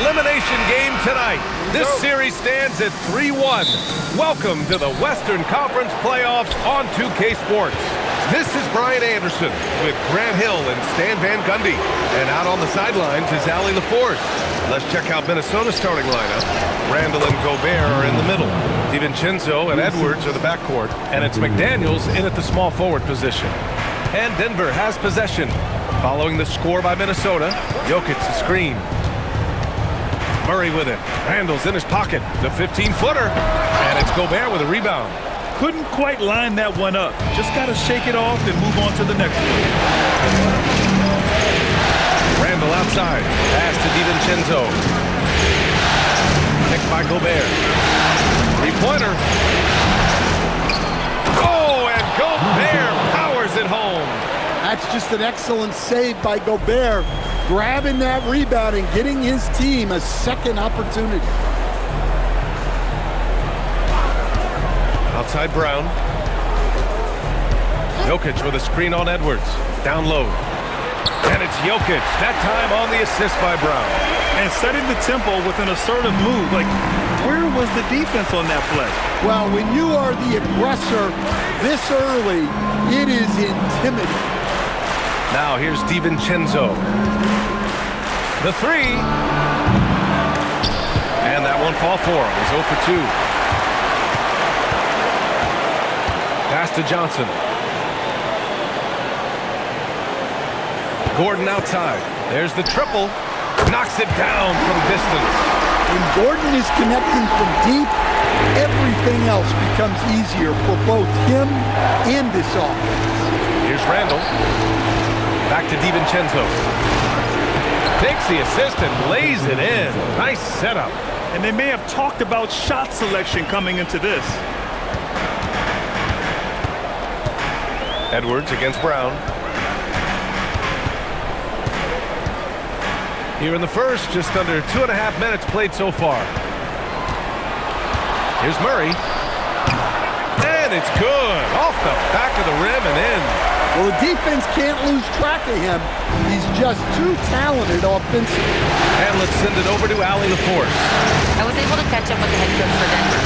elimination game tonight. This series stands at 3-1. Welcome to the Western Conference Playoffs on 2K Sports. This is Brian Anderson with Grant Hill and Stan Van Gundy. And out on the sidelines is Allie LaForce. Let's check out Minnesota's starting lineup. Randall and Gobert are in the middle. DiVincenzo and Edwards are the backcourt. And it's McDaniels in at the small forward position. And Denver has possession. Following the score by Minnesota, Jokic the screen. Murray with it. Randall's in his pocket. The 15-footer. And it's Gobert with a rebound. Couldn't quite line that one up. Just got to shake it off and move on to the next one. Randall outside. Pass to DiVincenzo. Picked by Gobert. Three-pointer. Oh, and Gobert powers it home. That's just an excellent save by Gobert, grabbing that rebound and getting his team a second opportunity. Outside Brown. Jokic with a screen on Edwards. Down low. And it's Jokic, that time on the assist by Brown. And setting the tempo with an assertive move. Like, where was the defense on that play? Well, when you are the aggressor this early, it is intimidating. Now here's DiVincenzo. The three. And that won't fall for him. He's 0 for 2. Pass to Johnson. Gordon outside. There's the triple. Knocks it down from distance. When Gordon is connecting from deep, everything else becomes easier for both him and this offense. Here's Randall. Back to DiVincenzo. Takes the assist and lays it in. Nice setup. And they may have talked about shot selection coming into this. Edwards against Brown. Here in the first, just under 2.5 minutes played so far. Here's Murray. And it's good. Off the back of the rim and in. Well, the defense can't lose track of him. He's just too talented offensively. And let's send it over to Allie LaForce. I was able to catch up with the head coach for Denver.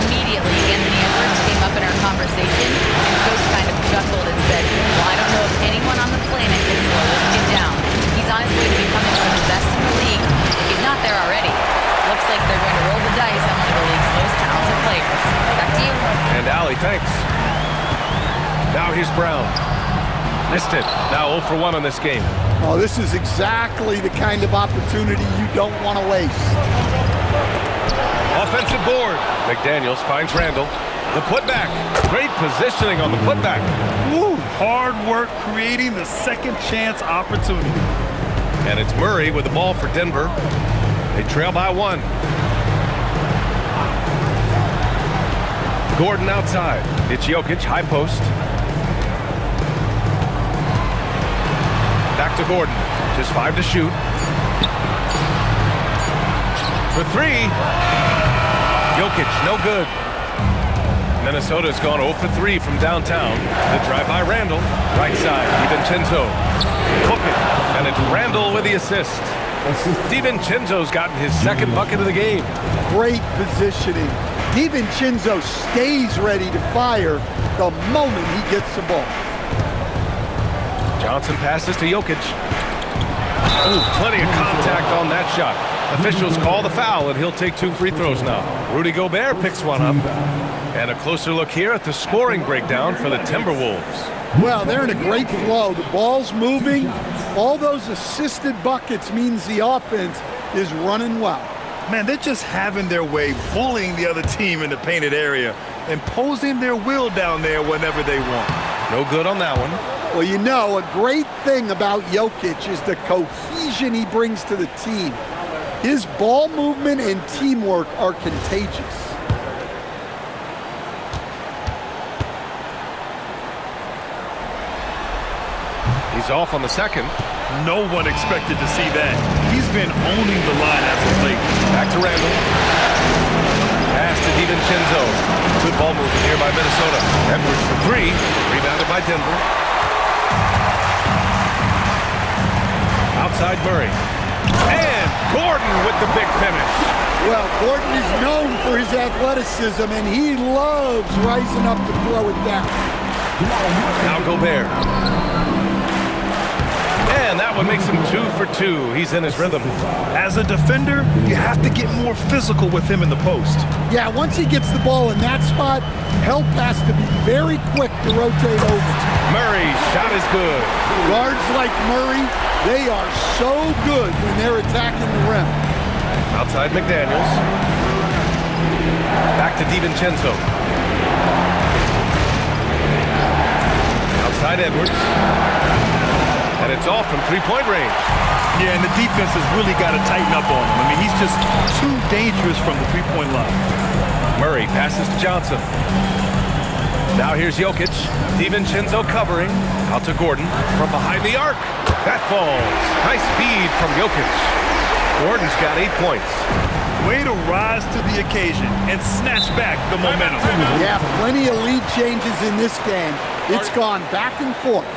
Immediately, Anthony Edwards came up in our conversation, and coach kind of chuckled and said, well, I don't know if anyone on the planet can slow this kid down. He's on his way to becoming one of the best in the league. If he's not there already, looks like they're going to roll the dice on one of the league's most talented players. Back to you. And Allie, thanks. Now here's Brown. Missed it. Now 0 for 1 on this game. Oh, this is exactly the kind of opportunity you don't want to waste. Offensive board. McDaniels finds Randall. The putback. Great positioning on the putback. Woo, hard work creating the second chance opportunity. And it's Murray with the ball for Denver. They trail by 1. Gordon outside. It's Jokic, high post. Back to Gordon. Just 5 to shoot. For 3. Jokic, no good. Minnesota's gone 0 for 3 from downtown. The drive by Randall. Right side, DiVincenzo. Hook it. And it's Randall with the assist. DiVincenzo's gotten his second bucket of the game. Great positioning. DiVincenzo stays ready to fire the moment he gets the ball. Johnson passes to Jokic. Oh, plenty of contact on that shot. Officials call the foul, and he'll take 2 free throws now. Rudy Gobert picks one up. And a closer look here at the scoring breakdown for the Timberwolves. Well, they're in a great flow. The ball's moving. All those assisted buckets means the offense is running well. Man, they're just having their way, bullying the other team in the painted area, imposing their will down there whenever they want. No good on that one. Well, you know, a great thing about Jokic is the cohesion he brings to the team. His ball movement and teamwork are contagious. He's off on the second. No one expected to see that. He's been owning the line as of late. Back to Randall. Pass to DiVincenzo. Good ball movement here by Minnesota. Edwards for 3. Rebounded by Denver. Outside Murray. And Gordon with the big finish. Well, Gordon is known for his athleticism, and he loves rising up to throw it down. Now Gobert. And that one makes him 2 for 2. He's in his rhythm. As a defender, you have to get more physical with him in the post. Yeah, once he gets the ball in that spot, help has to be very quick to rotate over. Murray's shot is good. Guards like Murray, they are so good when they're attacking the rim. Outside McDaniels. Back to DiVincenzo. Outside Edwards. And it's off from three-point range. Yeah, and the defense has really got to tighten up on him. I mean, he's just too dangerous from the three-point line. Murray passes to Johnson. Now here's Jokic. DiVincenzo covering. Out to Gordon from behind the arc. That falls. Nice feed from Jokic. Gordon's got 8 points. Way to rise to the occasion and snatch back the momentum. Yeah, plenty of lead changes in this game. It's gone back and forth.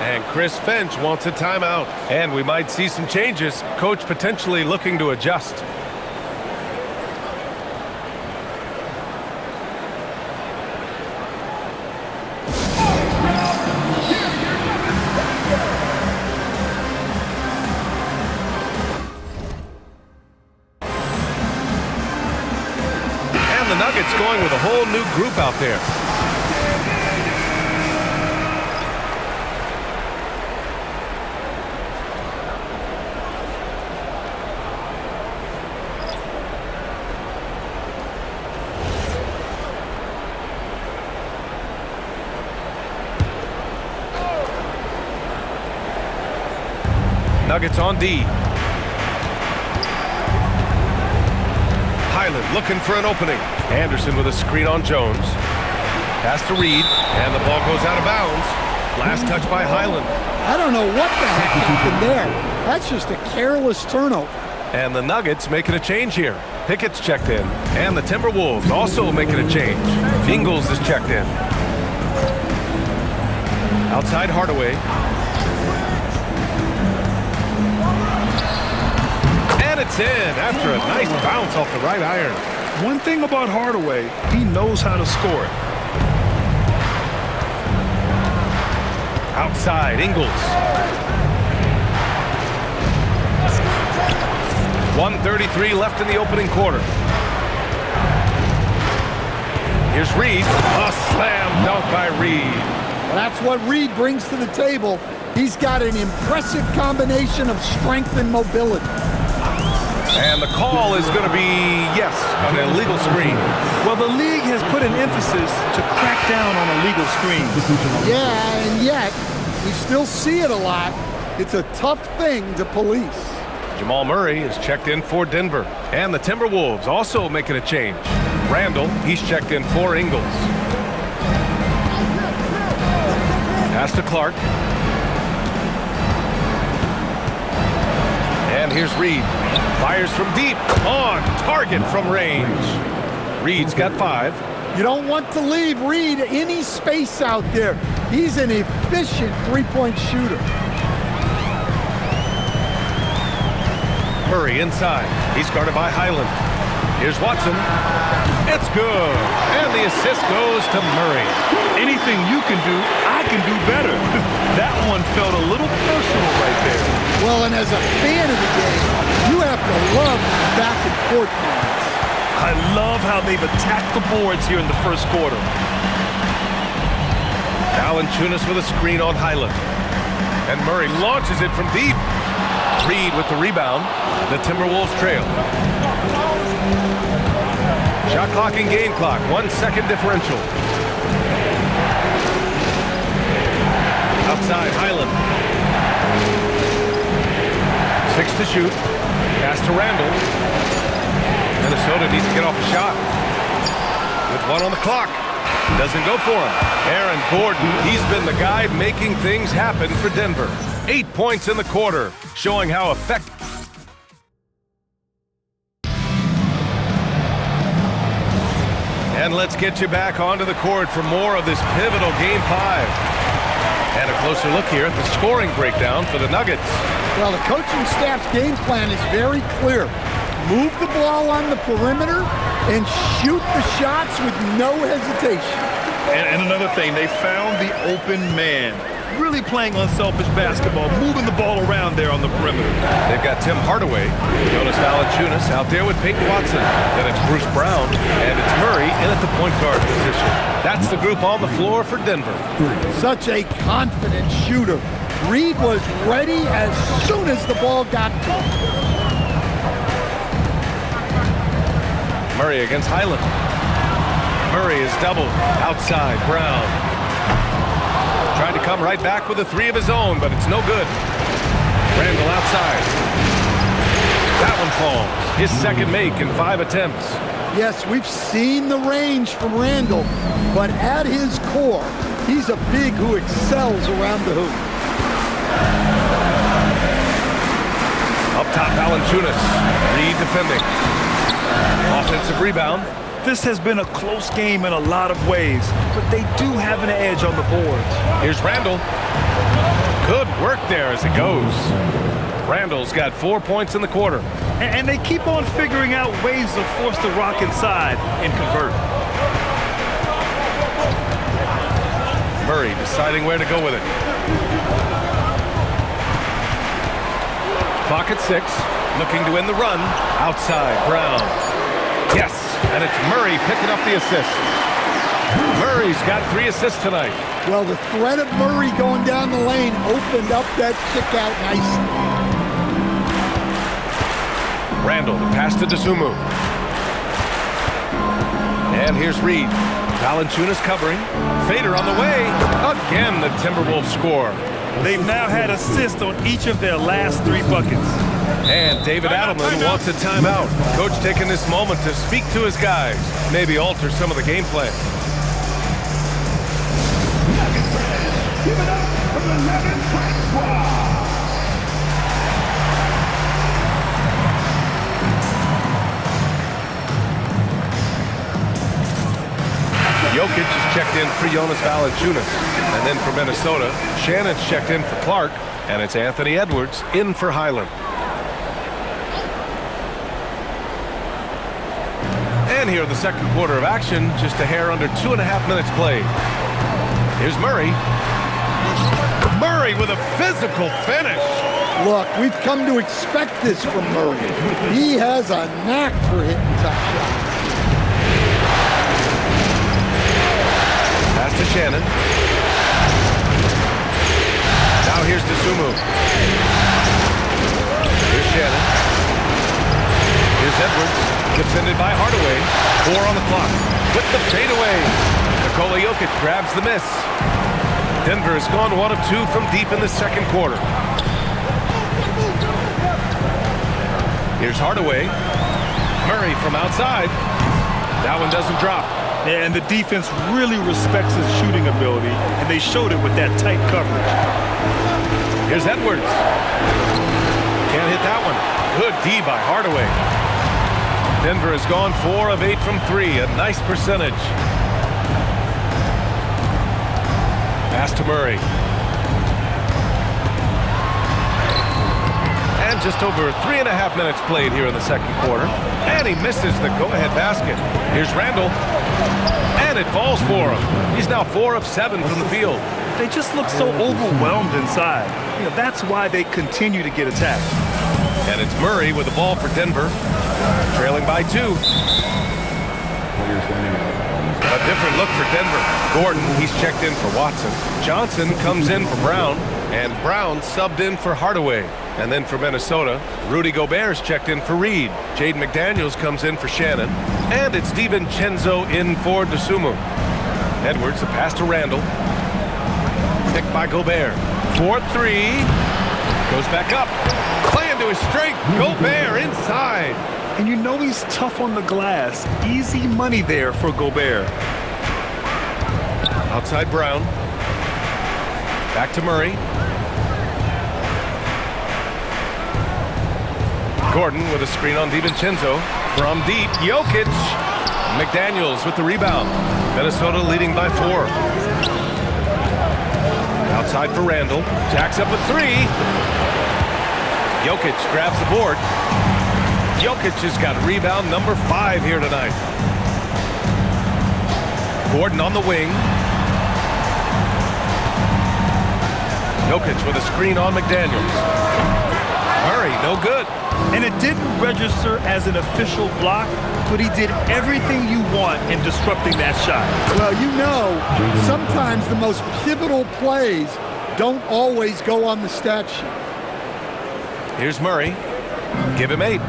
And Chris Finch wants a timeout. And we might see some changes. Coach potentially looking to adjust. And the Nuggets going with a whole new group out there. Nuggets on D. Highland looking for an opening. Anderson with a screen on Jones. Pass to Reed, and the ball goes out of bounds. Last touch by Highland. I don't know what the heck happened there. That's just a careless turnover. And the Nuggets making a change here. Pickett's checked in. And the Timberwolves also making a change. Ingles is checked in. Outside Hardaway. It's in after a nice bounce off the right iron. One thing about Hardaway, he knows how to score it. Outside, Ingles. 1:33 left in the opening quarter. Here's Reed. A slam dunk by Reed. Well, that's what Reed brings to the table. He's got an impressive combination of strength and mobility. And the call is going to be, yes, an illegal screen. Well, the league has put an emphasis to crack down on illegal screens. Yeah, and yet, we still see it a lot. It's a tough thing to police. Jamal Murray is checked in for Denver. And the Timberwolves also making a change. Randall, he's checked in for Ingles. Pass to Clark. And here's Reed. Fires from deep. On target from range. Reed's got 5. You don't want to leave Reed any space out there. He's an efficient three-point shooter. Murray inside. He's guarded by Highland. Here's Watson. It's good. And the assist goes to Murray. Anything you can do, I can do better. That one felt a little personal right there. Well, and as a fan of the game, you have to love these back and forth moments. I love how they've attacked the boards here in the first quarter. Valanciunas with a screen on Highland. And Murray launches it from deep. Reed with the rebound. The Timberwolves trail. Shot clock and game clock. 1 second differential. Outside Highland. 6 to shoot. Pass to Randall. Minnesota needs to get off a shot. With 1 on the clock. Doesn't go for him. Aaron Gordon, he's been the guy making things happen for Denver. 8 points in the quarter, showing how effective. And let's get you back onto the court for more of this pivotal Game 5. And a closer look here at the scoring breakdown for the Nuggets. Well, the coaching staff's game plan is very clear. Move the ball on the perimeter and shoot the shots with no hesitation. And another thing, they found the open man. Really playing unselfish basketball, moving the ball around there on the perimeter. They've got Tim Hardaway, Jonas Valanciunas out there with Peyton Watson. Then it's Bruce Brown, and it's Murray in at the point guard position. That's the group on the floor for Denver. Such a confident shooter. Reed was ready as soon as the ball got to him. Murray against Highland. Murray is doubled outside. Brown tried to come right back with a three of his own, but it's no good. Randall outside. That one falls. His second make in 5 attempts. Yes, we've seen the range from Randall, but at his core, he's a big who excels around the hoop. Up top, Valanciunas. Reed defending. Offensive rebound. This has been a close game in a lot of ways, but they do have an edge on the boards. Here's Randall. Good work there as it goes. Randall's got 4 points in the quarter. And they keep on figuring out ways to force the rock inside and convert. Murray deciding where to go with it. Clock at 6. Looking to win the run. Outside, Brown. Yes, and it's Murray picking up the assist. Murray's got 3 assists tonight. Well, the threat of Murray going down the lane opened up that kick out nicely. Randall, the pass to Dosunmu. And here's Reed. Valanciunas covering. Fader on the way. Again, the Timberwolves score. They've now had assists on each of their last 3 buckets. And David Adelman wants a timeout. Coach taking this moment to speak to his guys. Maybe alter some of the game plan. Give it up for the Nuggets Practice Squad. Jokic is checked in for Jonas Valanciunas. And then for Minnesota, Shannon's checked in for Clark. And it's Anthony Edwards in for Highland. And here in the second quarter of action, just a hair under 2.5 minutes played. Here's Murray. Murray with a physical finish. Look, we've come to expect this from Murray. He has a knack for hitting tough shots. Pass to Shannon. Now here's Dosunmu. Here's Shannon. Here's Edwards. Defended by Hardaway. 4 on the clock. With the fadeaway. Nikola Jokic grabs the miss. Denver has gone 1 of 2 from deep in the second quarter. Here's Hardaway. Murray from outside. That one doesn't drop. Yeah, and the defense really respects his shooting ability, and they showed it with that tight coverage. Here's Edwards. Can't hit that one. Good D by Hardaway. Denver has gone 4 of 8 from 3. A nice percentage. Pass to Murray. And just over 3.5 minutes played here in the second quarter. And he misses the go-ahead basket. Here's Randall. And it falls for him. He's now 4 of 7 from the field. They just look so overwhelmed inside. You know, that's why they continue to get attacked. And it's Murray with the ball for Denver. Trailing by 2. A different look for Denver. Gordon, he's checked in for Watson. Johnson comes in for Brown. And Brown subbed in for Hardaway. And then for Minnesota, Rudy Gobert's checked in for Reed. Jaden McDaniels comes in for Shannon. And it's DiVincenzo in for Dosunmu. Edwards, the pass to Randall. Picked by Gobert. 4-3. Goes back up. Playing to his strength. Gobert inside. And you know he's tough on the glass. Easy money there for Gobert. Outside Brown. Back to Murray. Gordon with a screen on DiVincenzo. From deep, Jokic. McDaniels with the rebound. Minnesota leading by 4. Outside for Randall. Jacks up with 3. Jokic grabs the board. Jokic has got rebound number 5 here tonight. Gordon on the wing. Jokic with a screen on McDaniels. Murray, no good. And it didn't register as an official block, but he did everything you want in disrupting that shot. Well, you know, sometimes the most pivotal plays don't always go on the stat sheet. Here's Murray. Give him 8.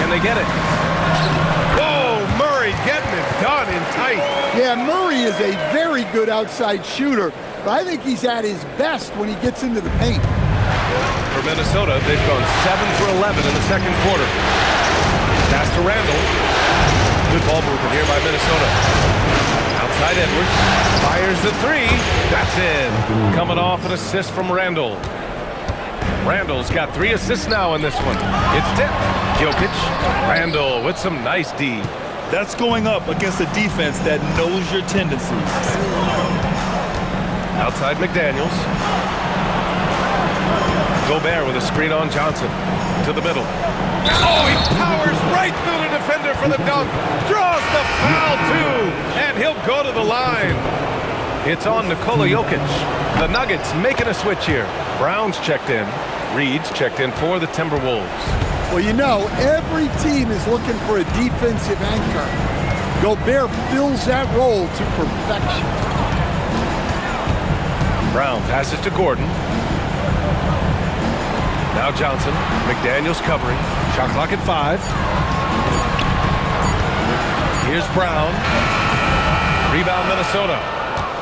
Can they get it? Whoa, Murray getting it done in tight. Yeah, Murray is a very good outside shooter, but I think he's at his best when he gets into the paint. For Minnesota, they've gone 7 for 11 in the second quarter. Pass to Randall. Good ball movement here by Minnesota. Outside Edwards. Fires the 3. That's in. Coming off an assist from Randall. Randall's got 3 assists now in this one. It's tipped. Jokic. Randall with some nice D. That's going up against a defense that knows your tendencies. Outside McDaniels. Gobert with a screen on Johnson. To the middle. Oh, he powers right through the defender for the dunk. Draws the foul, too. And he'll go to the line. It's on Nikola Jokic. The Nuggets making a switch here. Brown's checked in. Reed's checked in for the Timberwolves. Well, you know, every team is looking for a defensive anchor. Gobert fills that role to perfection. Brown passes to Gordon. Now Johnson. McDaniels covering. Shot clock at 5. Here's Brown. Rebound Minnesota.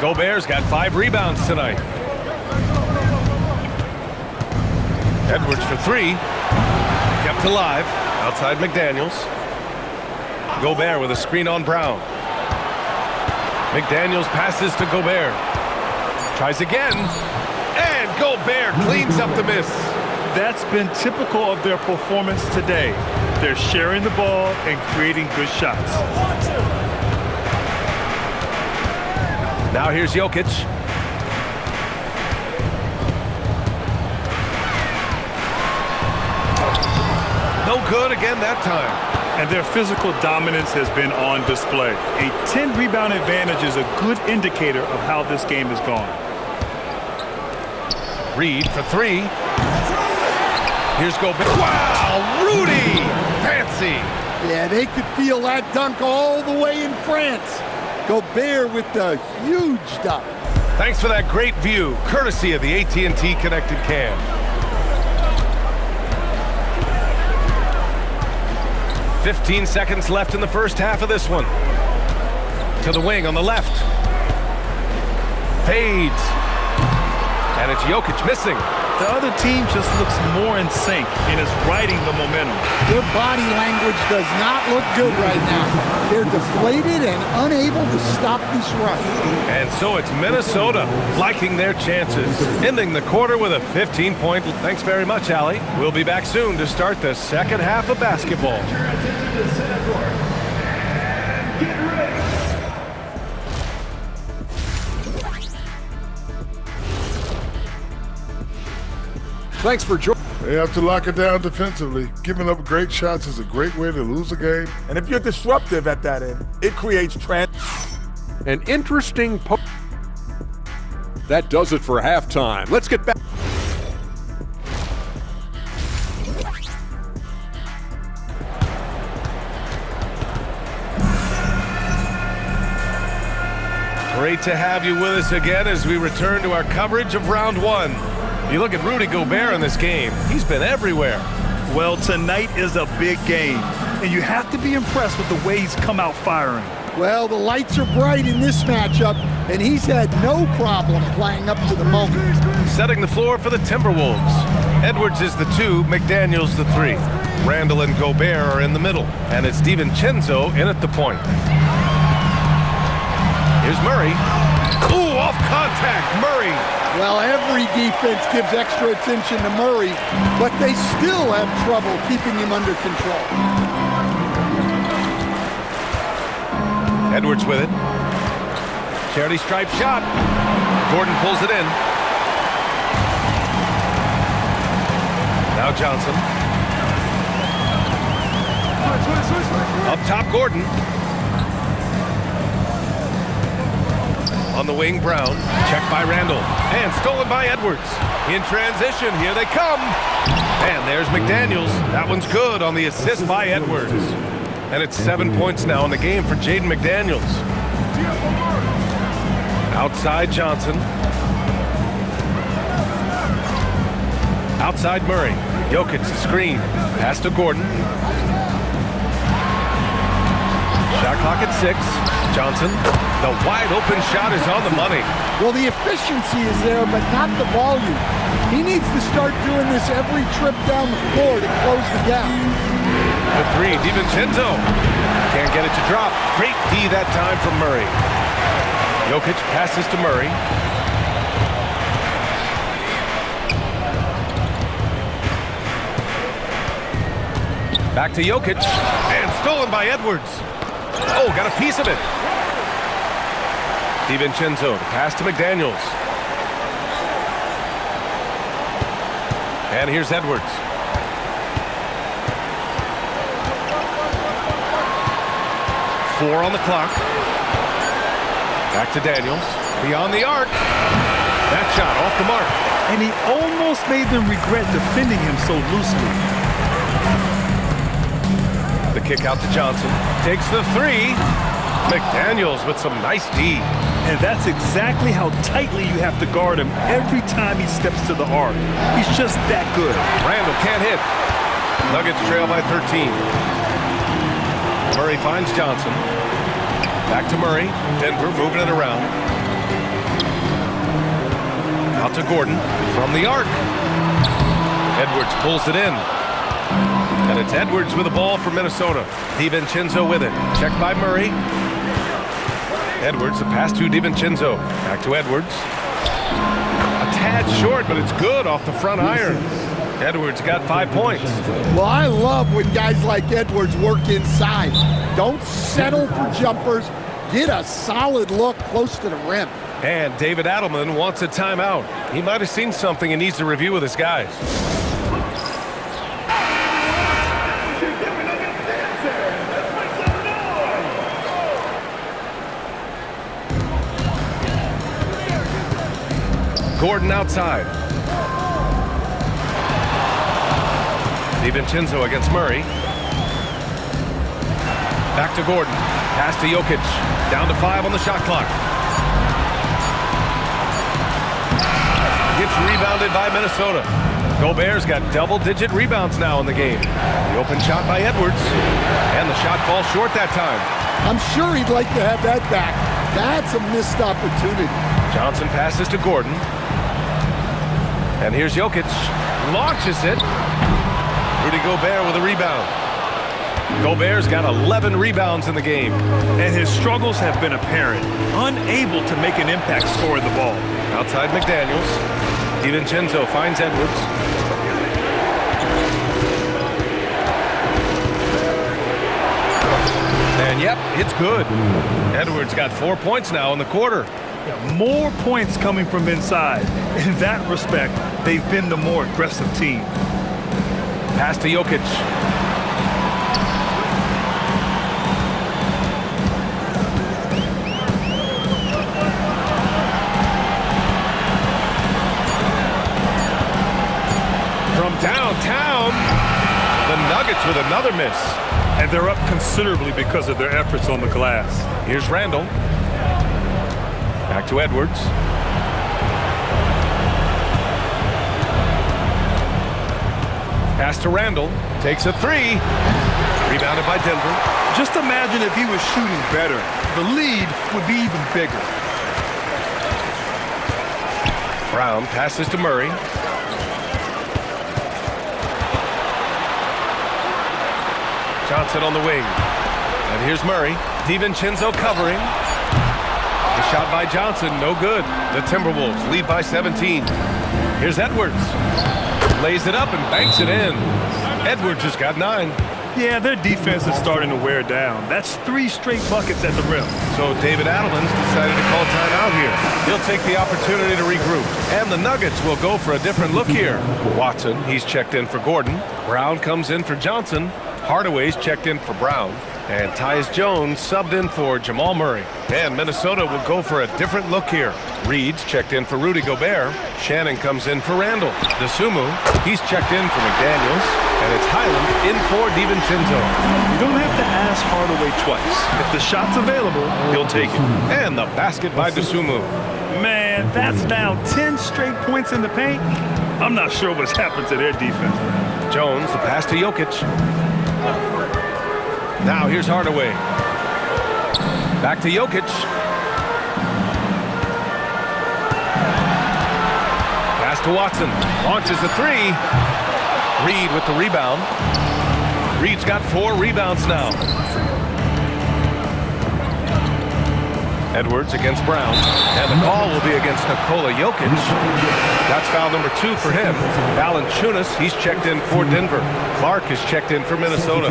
Gobert's got 5 rebounds tonight. Edwards for 3. Kept alive. Outside McDaniels. Gobert with a screen on Brown. McDaniels passes to Gobert. Tries again. And Gobert cleans up the miss. That's been typical of their performance today. They're sharing the ball and creating good shots. Now here's Jokic. No good again that time. And their physical dominance has been on display. A 10-rebound advantage is a good indicator of how this game has gone. Reed for 3. Here's Gobert. Wow, Rudy! Fancy. Yeah, they could feel that dunk all the way in France. Gobert with the huge dunk. Thanks for that great view, courtesy of the AT&T Connected Cam. "15 seconds left in the first half of this one. To the wing on the left. Fades. And it's Jokic missing. The other team just looks more in sync and is riding the momentum. Their body language does not look good right now. They're deflated and unable to stop this run. And so it's Minnesota liking their chances, ending the quarter with a 15-point. Thanks very much, Allie. We'll be back soon to start the second half of basketball. Thanks for joining. They have to lock it down defensively. Giving up great shots is a great way to lose a game. And if you're disruptive at that end, it creates an interesting That does it for halftime. Let's get back. Great to have you with us again as we return to our coverage of round 1. You look at Rudy Gobert in this game. He's been everywhere. Well, tonight is a big game, and you have to be impressed with the way he's come out firing. Well, the lights are bright in this matchup, and he's had no problem playing up to the moment. Setting the floor for the Timberwolves. Edwards is the 2, McDaniels the 3. Randall and Gobert are in the middle, and it's DiVincenzo in at the point. Here's Murray. Ooh, off contact, Murray. Well, every defense gives extra attention to Murray, but they still have trouble keeping him under control. Edwards with it. Charity stripe shot. Gordon pulls it in. Now Johnson. Up top, Gordon. On the wing, Brown. Checked by Randall. And stolen by Edwards. In transition, here they come. And there's McDaniels. That one's good on the assist by Edwards. And it's 7 points now in the game for Jaden McDaniels. Outside Johnson. Outside Murray. Jokic screen. Pass to Gordon. Shot clock at 6. Johnson. The wide open shot is on the money. Well, the efficiency is there, but not the volume. He needs to start doing this every trip down the floor to close the gap. The 3, DiVincenzo. Can't get it to drop. Great D that time from Murray. Jokic passes to Murray. Back to Jokic. And stolen by Edwards. Oh, got a piece of it. DiVincenzo, pass to McDaniels. And here's Edwards. Four on the clock. Back to Daniels. Beyond the arc. That shot off the mark. And he almost made them regret defending him so loosely. The kick out to Johnson. Takes the 3. McDaniels with some nice D. And that's exactly how tightly you have to guard him every time he steps to the arc. He's just that good. Randall can't hit. Nuggets trail by 13. Murray finds Johnson. Back to Murray. Denver moving it around. Out to Gordon from the arc. Edwards pulls it in. And it's Edwards with the ball for Minnesota. DiVincenzo with it. Checked by Murray. Edwards, the pass to DiVincenzo. Back to Edwards. A tad short, but it's good off the front iron. Edwards got 5 points. Well, I love when guys like Edwards work inside. Don't settle for jumpers. Get a solid look close to the rim. And David Adelman wants a timeout. He might have seen something and needs to review with his guys. Gordon outside. DiVincenzo against Murray. Back to Gordon. Pass to Jokic. Down to 5 on the shot clock. Gets rebounded by Minnesota. Gobert's got double-digit rebounds now in the game. The open shot by Edwards. And the shot falls short that time. I'm sure he'd like to have that back. That's a missed opportunity. Johnson passes to Gordon. And here's Jokic. Launches it. Rudy Gobert with a rebound. Gobert's got 11 rebounds in the game. And his struggles have been apparent. Unable to make an impact scoring the ball. Outside McDaniels. DiVincenzo finds Edwards. And yep, it's good. Edwards got 4 points now in the quarter. More points coming from inside. In that respect, they've been the more aggressive team. Pass to Jokic. From downtown, the Nuggets with another miss. And they're up considerably because of their efforts on the glass. Here's Randall. Back to Edwards. Pass to Randall. Takes a 3. Rebounded by Denver. Just imagine if he was shooting better. The lead would be even bigger. Brown passes to Murray. Johnson on the wing. And here's Murray. DiVincenzo covering. The shot by Johnson, no good. The Timberwolves lead by 17. Here's Edwards. Lays it up and banks it in. Edwards has got 9. Yeah, their defense is starting to wear down. That's 3 straight buckets at the rim. So David Adelman's decided to call timeout here. He'll take the opportunity to regroup. And the Nuggets will go for a different look here. Watson, he's checked in for Gordon. Brown comes in for Johnson. Hardaway's checked in for Brown. And Tyus Jones subbed in for Jamal Murray. And Minnesota will go for a different look here. Reed's checked in for Rudy Gobert. Shannon comes in for Randall. DeSumo, he's checked in for McDaniels. And it's Highland in for DiVincenzo. You don't have to ask Hardaway twice. If the shot's available, he'll take it. And the basket by DeSumo. Man, that's now 10 straight points in the paint. I'm not sure what's happened to their defense. Jones, the pass to Jokic. Now here's Hardaway. Back to Jokic. Pass to Watson. Launches the 3. Reed with the rebound. Reed's got 4 rebounds now. Edwards against Brown. And the call will be against Nikola Jokic. That's foul number 2 for him. Valanciunas, he's checked in for Denver. Clark is checked in for Minnesota.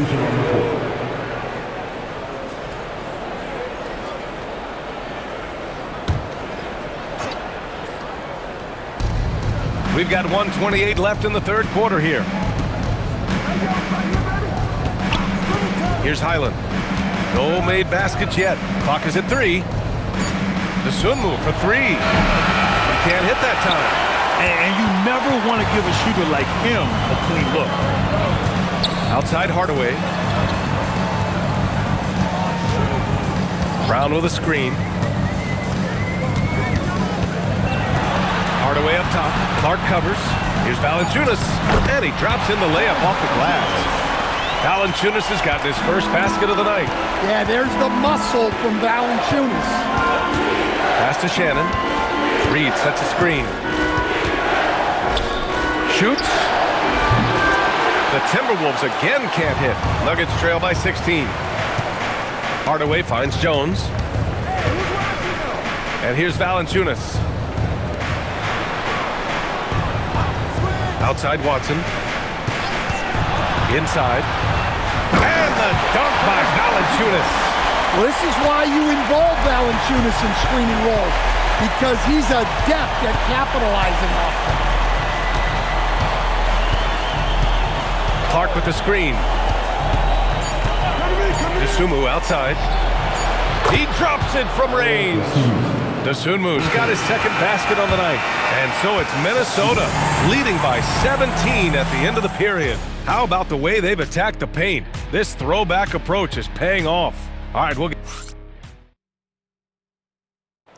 We've got 1:28 left in the third quarter here. Here's Highland. No made baskets yet. Clock is at 3. DeSumo for 3. He can't hit that time. And you never want to give a shooter like him a clean look. Outside Hardaway. Brown with a screen. Hardaway up top. Clark covers. Here's Valanciunas. And he drops in the layup off the glass. Valanciunas has gotten his first basket of the night. Yeah, there's the muscle from Valanciunas. Pass to Shannon. Reed sets a screen. Shoots. The Timberwolves again can't hit. Nuggets trail by 16. Hardaway finds Jones. And here's Valanciunas. Outside Watson. Inside. And the dunk by Valanciunas. Well, this is why you involve Valanciunas in screening rolls, because he's adept at capitalizing off them. Clark with the screen. DeSumo outside. He drops it from range. DeSumo's got his second basket on the night. And so it's Minnesota leading by 17 at the end of the period. How about the way they've attacked the paint? This throwback approach is paying off. All right, we'll get...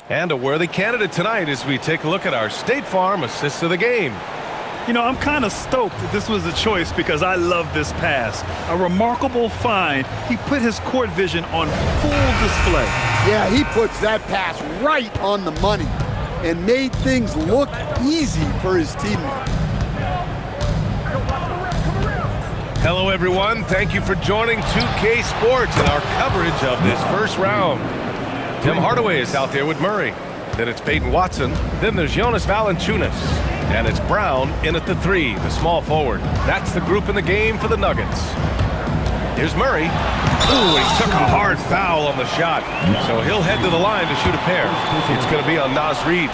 And a worthy candidate tonight as we take a look at our State Farm assists of the game. You know, I'm kind of stoked that this was a choice because I love this pass. A remarkable find. He put his court vision on full display. Yeah, he puts that pass right on the money and made things look easy for his teammate. Hello, everyone. Thank you for joining 2K Sports and our coverage of this first round. Tim Hardaway is out there with Murray. Then it's Peyton Watson. Then there's Jonas Valanciunas. And it's Brown in at the 3, the small forward. That's the group in the game for the Nuggets. Here's Murray. Ooh, he took a hard foul on the shot. So he'll head to the line to shoot a pair. It's going to be on Naz Reid.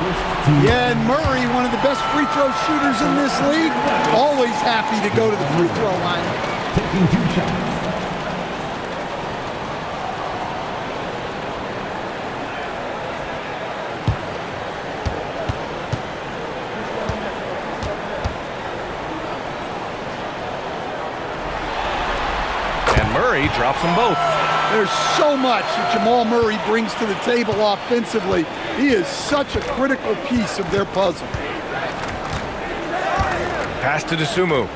Yeah, and Murray, one of the best free throw shooters in this league, always happy to go to the free throw line. Taking 2 shots. Murray drops them both. There's so much that Jamal Murray brings to the table offensively. He is such a critical piece of their puzzle. Pass to DeSumo.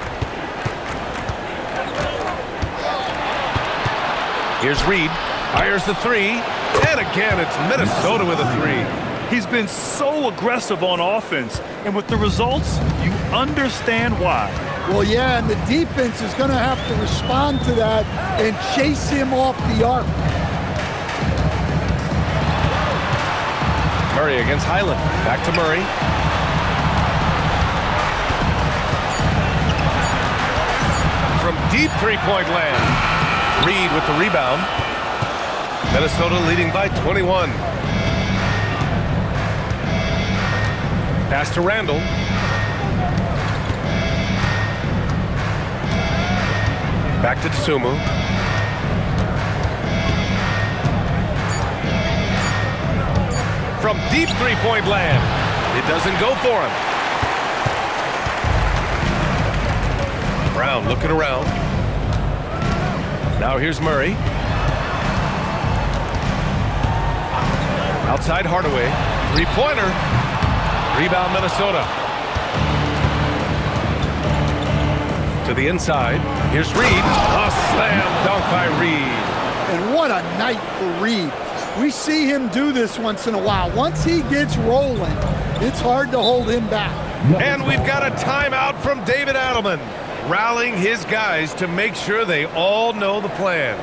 Here's Reed. Fires the 3. And again, it's Minnesota with a 3. He's been so aggressive on offense. And with the results, you understand why. Well, yeah, and the defense is going to have to respond to that and chase him off the arc. Murray against Highland. Back to Murray. From deep deep three-point land. Reed with the rebound. Minnesota leading by 21. Pass to Randall. Back to Tsumu. From deep three-point land. It doesn't go for him. Brown looking around. Now here's Murray. Outside Hardaway. Three-pointer. Rebound Minnesota. To the inside. Here's Reed. A slam dunk by Reed. And what a night for Reed. We see him do this once in a while. Once he gets rolling, it's hard to hold him back. And we've got a timeout from David Adelman, rallying his guys to make sure they all know the plan.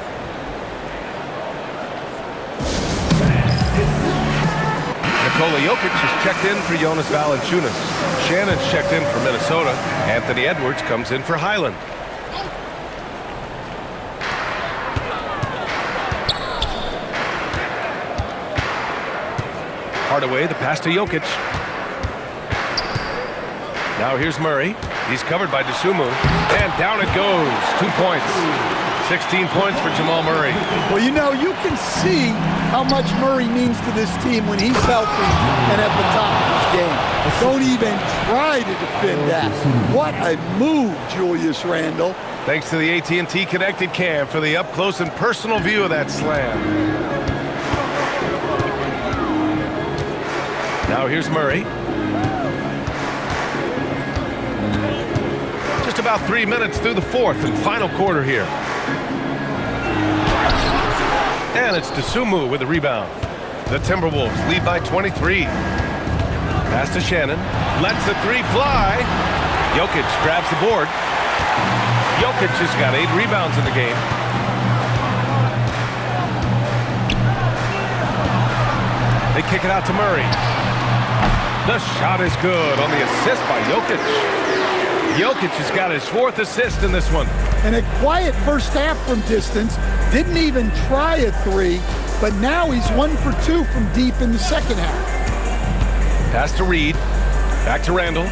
Nikola Jokic has checked in for Jonas Valanciunas. Shannon's checked in for Minnesota. Anthony Edwards comes in for Highland. Hardaway, the pass to Jokic. Now here's Murray. He's covered by Tsumu. And down it goes. 2 points. 16 points for Jamal Murray. Well, you know, you can see how much Murray means to this team when he's healthy and at the top of his game. Don't even try to defend that. What a move, Julius Randle. Thanks to the AT&T Connected Cam for the up-close and personal view of that slam. Now here's Murray. Just about 3 minutes through the fourth and final quarter here. And it's Tsumu with the rebound. The Timberwolves lead by 23. Pass to Shannon. Lets the three fly. Jokic grabs the board. Jokic has got 8 rebounds in the game. They kick it out to Murray. The shot is good on the assist by Jokic. Jokic has got his 4th assist in this one. And a quiet first half from distance. Didn't even try a three, but now he's 1 for 2 from deep in the second half. Pass to Reed. Back to Randall.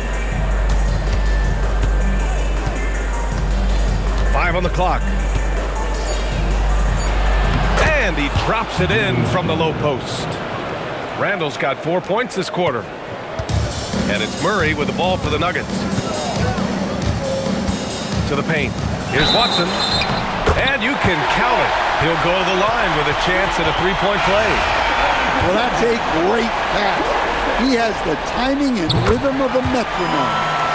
5 on the clock. And he drops it in from the low post. Randall's got 4 points this quarter. And it's Murray with the ball for the Nuggets. To the paint. Here's Watson. And you can count it. He'll go to the line with a chance at a three-point play. Well, that's a great pass. He has the timing and rhythm of a metronome.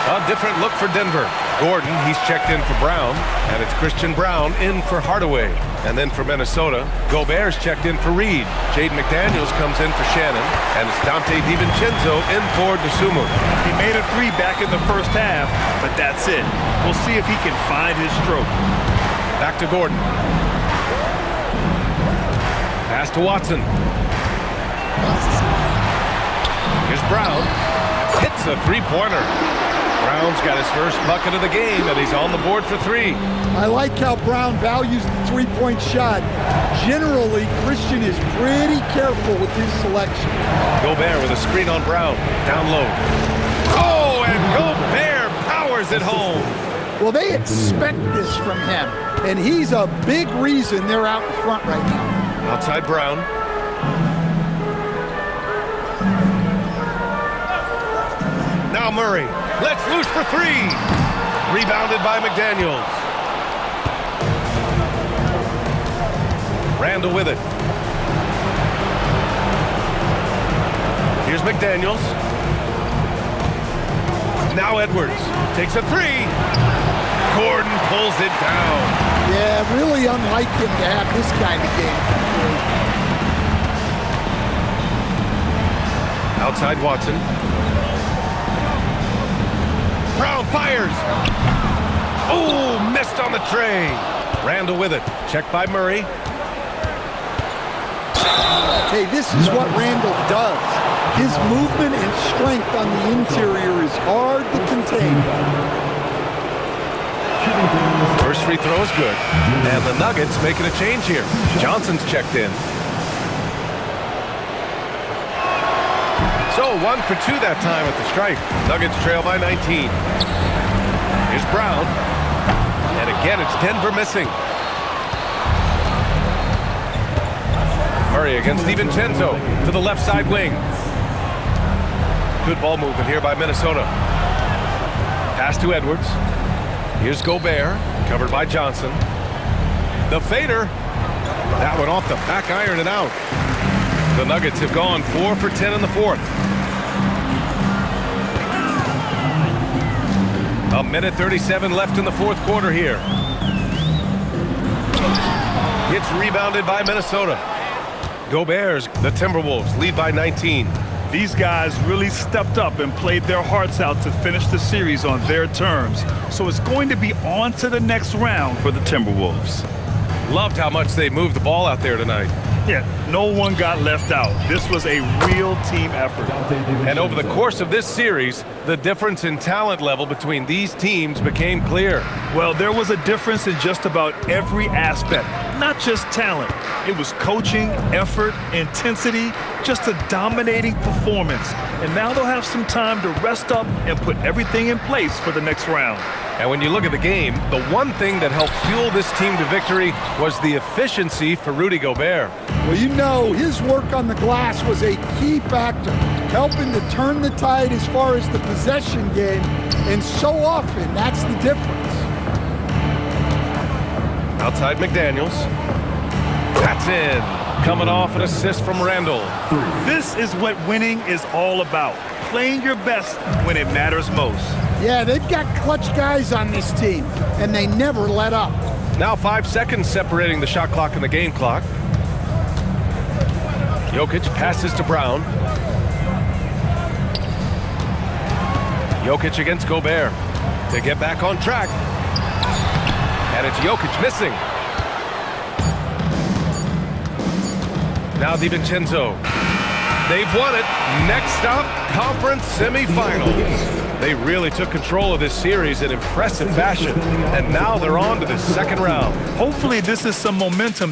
A different look for Denver. Gordon, he's checked in for Brown. And it's Christian Brown in for Hardaway. And then for Minnesota, Gobert's checked in for Reed. Jaden McDaniels comes in for Shannon. And it's Dante DiVincenzo in for Tsumu. He made a three back in the first half, but that's it. We'll see if he can find his stroke. Back to Gordon. Pass to Watson. Here's Brown. Hits a three-pointer. Brown's got his first bucket of the game, and he's on the board for 3. I like how Brown values the three-point shot. Generally, Christian is pretty careful with his selection. Gobert with a screen on Brown. Down low. Oh, and Gobert powers it home. Well, they expect this from him, and he's a big reason they're out in front right now. Outside Brown. Now Murray. Let's loose for 3. Rebounded by McDaniels. Randall with it. Here's McDaniels. Now Edwards takes a 3. Gordon pulls it down. Yeah, really unlike him to have this kind of game. Outside Watson. Brown fires. Oh, missed on the tray. Randall with it. Checked by Murray. Hey, this is what Randall does. His movement and strength on the interior is hard to contain. First First free throw is good. And the Nuggets making a change here. Johnson's checked in. So 1 for 2 that time at the stripe. Nuggets trail by 19. Here's Brown. And again, it's Denver missing. Murray against DiVincenzo to the left side wing. Good ball movement here by Minnesota. Pass to Edwards. Here's Gobert, covered by Johnson. The fader. That one off the back iron and out. The Nuggets have gone 4 for 10 in the fourth. A minute 37 left in the fourth quarter here. It's rebounded by Minnesota. Gobert's, the Timberwolves lead by 19. These guys really stepped up and played their hearts out to finish the series on their terms. So it's going to be on to the next round for the Timberwolves. Loved how much they moved the ball out there tonight. Yeah, no one got left out. This was a real team effort. And over the course of this series, the difference in talent level between these teams became clear. Well, there was a difference in just about every aspect, not just talent. It was coaching, effort, intensity, just a dominating performance. And now they'll have some time to rest up and put everything in place for the next round. And when you look at the game, the one thing that helped fuel this team to victory was the efficiency for Rudy Gobert. Well, you know, his work on the glass was a key factor, helping to turn the tide as far as the possession game, and so often that's the difference. Outside McDaniels. That's in. Coming off an assist from Randall. This is what winning is all about, playing your best when it matters most. Yeah, they've got clutch guys on this team, and they never let up. Now 5 seconds separating the shot clock and the game clock. Jokic passes to Brown. Jokic against Gobert. They get back on track. And it's Jokic missing. Now DiVincenzo. They've won it. Next stop, conference semifinals. They really took control of this series in impressive fashion. And now they're on to the second round. Hopefully this is some momentum